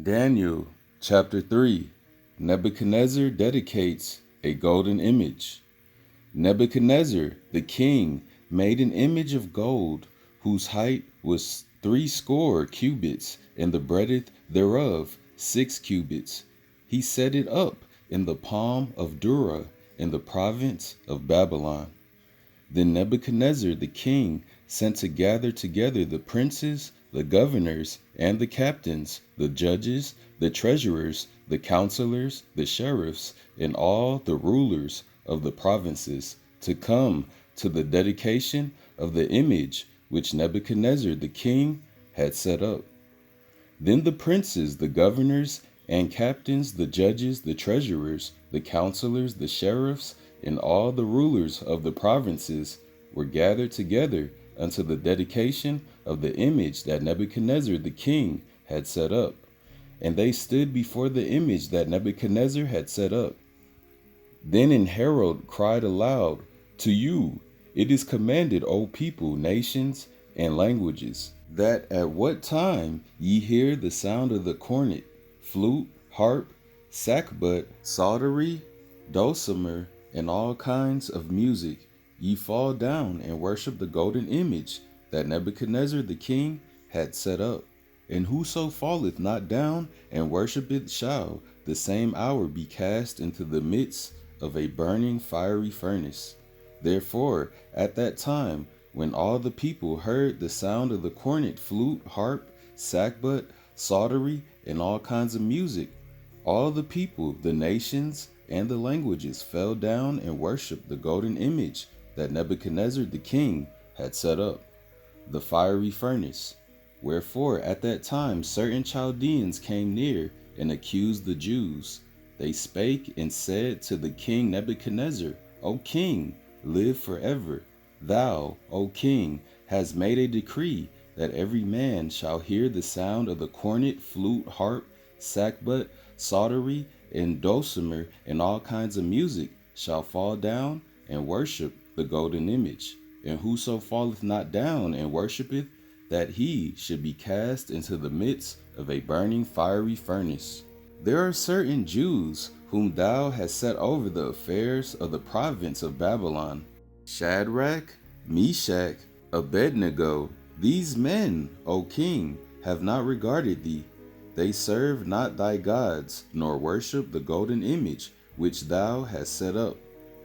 Daniel chapter 3. Nebuchadnezzar dedicates a golden image. Nebuchadnezzar the king made an image of gold, whose height was 60 cubits, and the breadth thereof 6 cubits. He set it up in the palm of Dura, in the province of Babylon. Then Nebuchadnezzar the king sent to gather together the princes, the governors, and the captains, the judges, the treasurers, the counselors, the sheriffs, and all the rulers of the provinces, to come to the dedication of the image which Nebuchadnezzar the king had set up. Then the princes, the governors, and captains, the judges, the treasurers, the counselors, the sheriffs, and all the rulers of the provinces were gathered together unto the dedication of the image that Nebuchadnezzar the king had set up. And they stood before the image that Nebuchadnezzar had set up. Then an herald cried aloud, To you it is commanded, O people, nations, and languages, that at what time ye hear the sound of the cornet, flute, harp, sackbut, psaltery, dulcimer, and all kinds of music, ye fall down and worship the golden image that Nebuchadnezzar the king had set up. And whoso falleth not down and worshipeth shall the same hour be cast into the midst of a burning fiery furnace. Therefore, at that time, when all the people heard the sound of the cornet, flute, harp, sackbut, psaltery, and all kinds of music, all the people, the nations, and the languages fell down and worshipped the golden image that Nebuchadnezzar the king had set up, the fiery furnace. Wherefore at that time certain Chaldeans came near and accused the Jews. They spake and said to the king Nebuchadnezzar, O king, live forever. Thou, O king, hast made a decree that every man shall hear the sound of the cornet, flute, harp, sackbut, psaltery, and dulcimer, and all kinds of music, shall fall down and worship the golden image. And whoso falleth not down and worshipeth, that he should be cast into the midst of a burning fiery furnace. There are certain Jews whom thou hast set over the affairs of the province of Babylon, Shadrach, Meshach, Abednego. These men, O king, have not regarded thee. They serve not thy gods, nor worship the golden image which thou hast set up.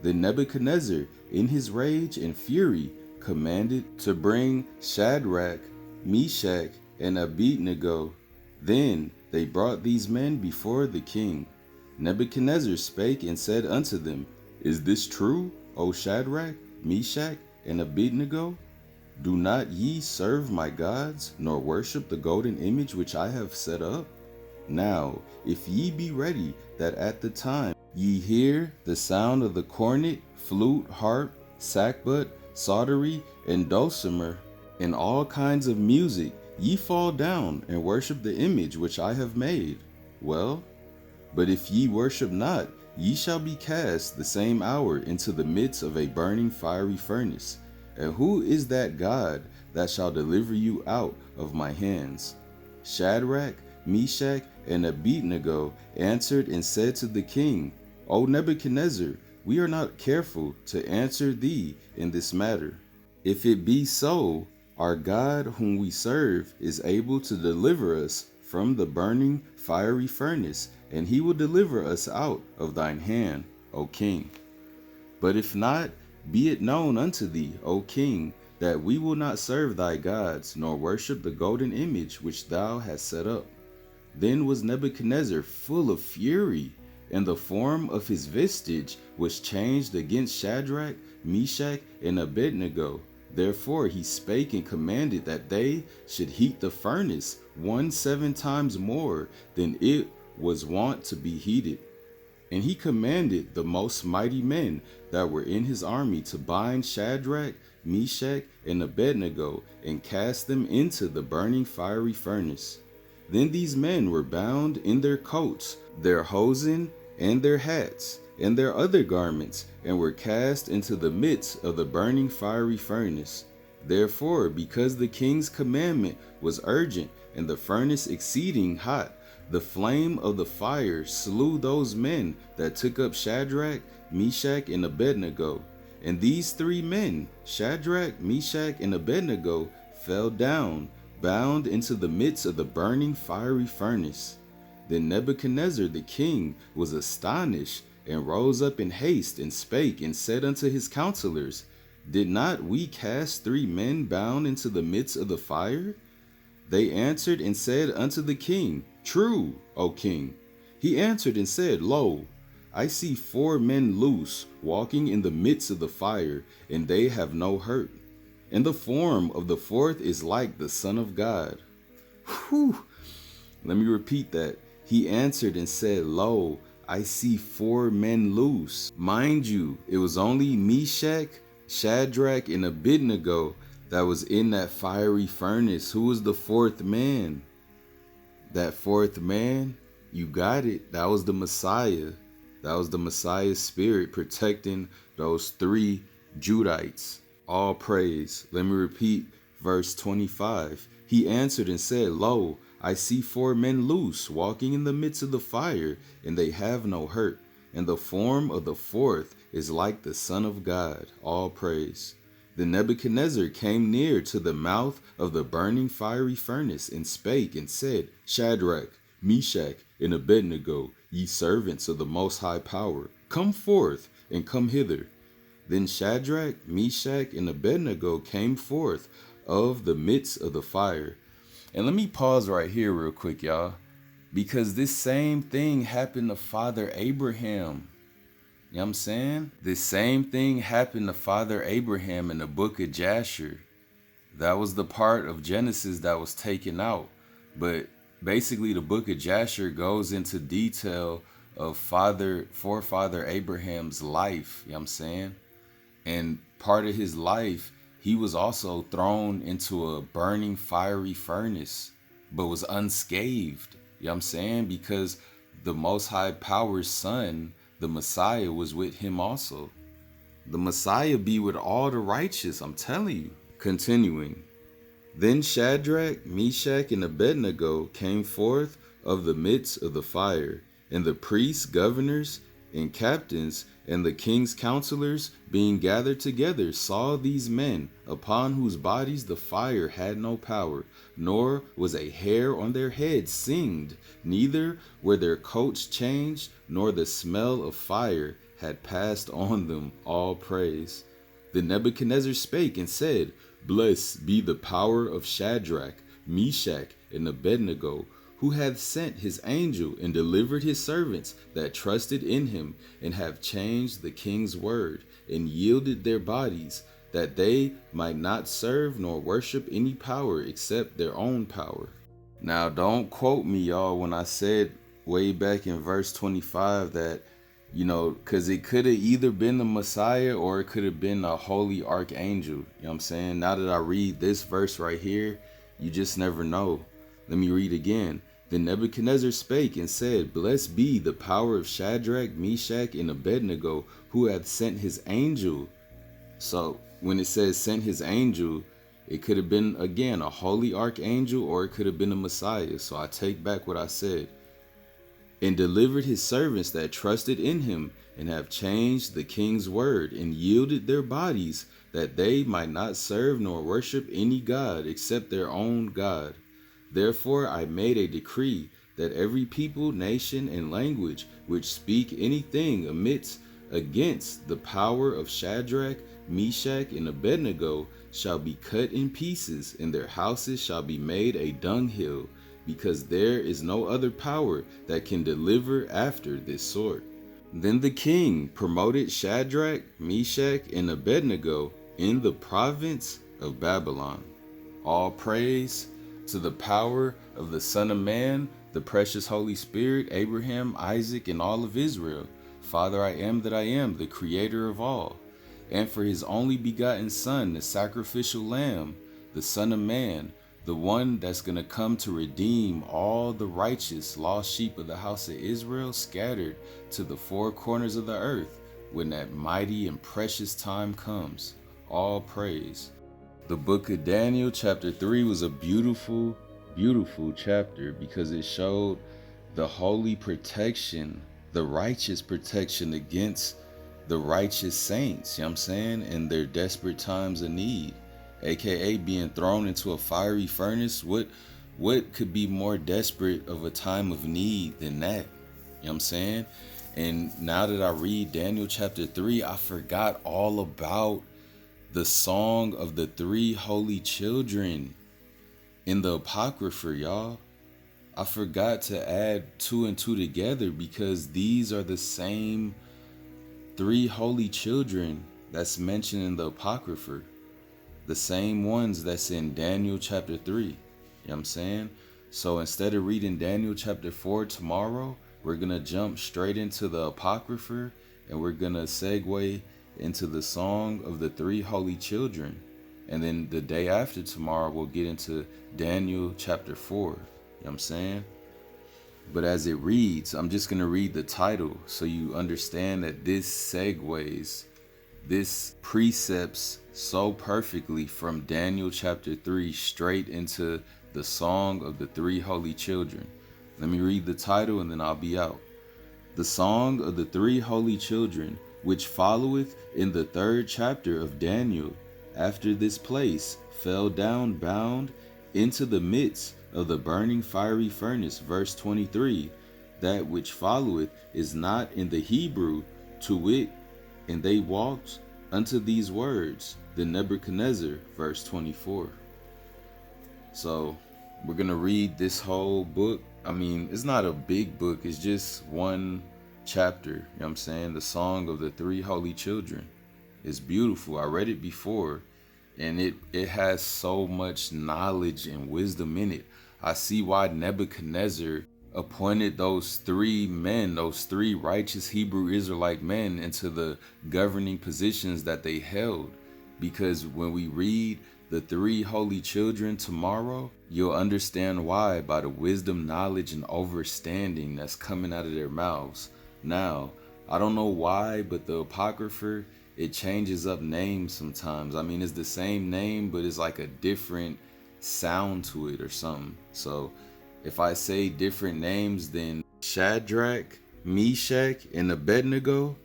Then Nebuchadnezzar, in his rage and fury, commanded to bring Shadrach, Meshach, and Abednego. Then they brought these men before the king. Nebuchadnezzar spake and said unto them, Is this true, O Shadrach, Meshach, and Abednego? Do not ye serve my gods, nor worship the golden image which I have set up? Now, if ye be ready, that at the time ye hear the sound of the cornet, flute, harp, sackbut, psaltery, and dulcimer, and all kinds of music, ye fall down and worship the image which I have made. Well, but if ye worship not, ye shall be cast the same hour into the midst of a burning fiery furnace. And who is that God that shall deliver you out of my hands? Shadrach, Meshach, and Abednego answered and said to the king, O Nebuchadnezzar, we are not careful to answer thee in this matter. If it be so, our God whom we serve is able to deliver us from the burning fiery furnace, and he will deliver us out of thine hand, O king. But if not, be it known unto thee, O king, that we will not serve thy gods, nor worship the golden image which thou hast set up. Then was Nebuchadnezzar full of fury, and the form of his vestige was changed against Shadrach, Meshach, and Abednego. Therefore he spake and commanded that they should heat the furnace 17 times more than it was wont to be heated. And he commanded the most mighty men that were in his army to bind Shadrach, Meshach, and Abednego, and cast them into the burning fiery furnace. Then these men were bound in their coats, their hosen, and their hats, and their other garments, and were cast into the midst of the burning fiery furnace. Therefore, because the king's commandment was urgent, and the furnace exceeding hot, The flame of the fire slew those men that took up Shadrach, Meshach, and Abednego. And these 3 men, Shadrach, Meshach, and Abednego, fell down, bound into the midst of the burning fiery furnace. Then Nebuchadnezzar the king was astonished, and rose up in haste, and spake, and said unto his counselors, Did not we cast 3 men bound into the midst of the fire? They answered and said unto the king, True, O king. He answered and said, Lo, I see 4 men loose, walking in the midst of the fire, and they have no hurt. And the form of the 4th is like the Son of God. Whew. Let me repeat that. He answered and said, Lo, I see 4 men loose. Mind you, it was only Meshach, Shadrach, and Abednego that was in that fiery furnace. Who was the 4th man? That 4th man, you got it. That was the Messiah. That was the Messiah's spirit protecting those 3 Judites. All praise. Let me repeat verse 25. He answered and said, Lo, I see 4 men loose, walking in the midst of the fire, and they have no hurt. And the form of the 4th is like the Son of God. All praise. Then Nebuchadnezzar came near to the mouth of the burning fiery furnace, and spake and said, Shadrach, Meshach, and Abednego, ye servants of the Most High Power, come forth and come hither. Then Shadrach, Meshach, and Abednego came forth of the midst of the fire. And let me pause right here real quick, y'all, because this same thing happened to Father Abraham. You know what I'm saying? This same thing happened to Father Abraham in the book of Jasher. That was the part of Genesis that was taken out. But basically the book of Jasher goes into detail of forefather Abraham's life. You know what I'm saying? And part of his life, he was also thrown into a burning fiery furnace, but was unscathed. You know what I'm saying? Because the Most High Power's son, the Messiah, was with him also. The Messiah be with all the righteous, I'm telling you. Continuing. Then Shadrach, Meshach, and Abednego came forth of the midst of the fire, and the priests, governors, and captains, and the king's counselors, being gathered together, saw these men, upon whose bodies the fire had no power, nor was a hair on their heads singed, neither were their coats changed, nor the smell of fire had passed on them. All praise. Then Nebuchadnezzar spake and said, Blessed be the power of Shadrach, Meshach, and Abednego, who hath sent his angel and delivered his servants that trusted in him, and have changed the king's word, and yielded their bodies, that they might not serve nor worship any power except their own power. Now don't quote me, y'all, when I said way back in verse 25 that, you know, because it could have either been the Messiah or it could have been a holy archangel. You know what I'm saying? Now that I read this verse right here, you just never know. Let me read again. Then Nebuchadnezzar spake and said, Blessed be the power of Shadrach, Meshach, and Abednego, who hath sent his angel. So when it says sent his angel, it could have been, again, a holy archangel, or it could have been a Messiah. So I take back what I said. And delivered his servants that trusted in him, and have changed the king's word, and yielded their bodies, that they might not serve nor worship any god except their own God. Therefore I made a decree that every people, nation, and language which speak anything against the power of Shadrach, Meshach, and Abednego shall be cut in pieces, and their houses shall be made a dunghill, because there is no other power that can deliver after this sort. Then the king promoted Shadrach, Meshach, and Abednego in the province of Babylon. All praise to the power of the Son of Man, the precious Holy Spirit, Abraham, Isaac, and all of Israel. Father, I am that I am, the creator of all. And for his only begotten Son, the sacrificial lamb, the Son of Man, the one that's going to come to redeem all the righteous lost sheep of the house of Israel scattered to the 4 corners of the earth when that mighty and precious time comes. All praise. The book of Daniel chapter 3 was a beautiful, beautiful chapter because it showed the holy protection, the righteous protection against the righteous saints, you know what I'm saying, in their desperate times of need, aka being thrown into a fiery furnace. What could be more desperate of a time of need than that? You know what I'm saying? And now that I read Daniel chapter 3, I forgot all about the song of the three holy children in the Apocrypha, y'all. I forgot to add two and two together because these are the same three holy children that's mentioned in the Apocrypha. The same ones that's in Daniel chapter 3. You know what I'm saying? So instead of reading Daniel chapter 4 tomorrow, we're going to jump straight into the Apocrypha and we're going to segue into the song of the three holy children. And then the day after tomorrow, we'll get into Daniel chapter 4. You know what I'm saying? But as it reads, I'm just going to read the title so you understand that this segues, this precepts so perfectly from Daniel chapter 3 straight into the song of the three holy children. Let me read the title and then I'll be out. The song of the three holy children, which followeth in the third chapter of Daniel, after this place fell down bound into the midst of the burning fiery furnace. Verse 23. That which followeth is not in the Hebrew, to wit, and they walked unto these words, the Nebuchadnezzar. Verse 24. So we're going to read this whole book. I mean, it's not a big book. It's just one chapter. You know what I'm saying? The song of the three holy children. It's beautiful. I read it before and it has so much knowledge and wisdom in it. I see why Nebuchadnezzar appointed those three men, those three righteous Hebrew Israelite men, into the governing positions that they held. Because when we read the three holy children tomorrow, you'll understand why by the wisdom, knowledge, and understanding that's coming out of their mouths. Now, I don't know why, but the Apocrypha, it changes up names sometimes. I mean, it's the same name, but it's like a different sound to it or something. So if I say different names than Shadrach, Meshach, and Abednego,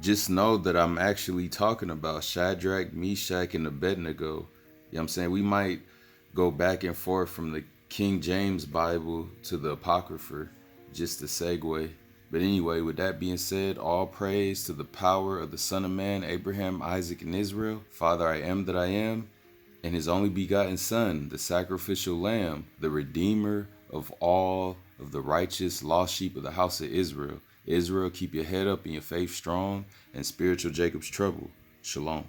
just know that I'm actually talking about Shadrach, Meshach, and Abednego. You know what I'm saying? We might go back and forth from the King James Bible to the Apocrypha, just to segue. But anyway, with that being said, all praise to the power of the Son of Man, Abraham, Isaac, and Israel. Father, I am that I am, and his only begotten Son, the sacrificial lamb, the redeemer of all of the righteous lost sheep of the house of Israel. Israel, keep your head up and your faith strong, and spiritual Jacob's trouble. Shalom.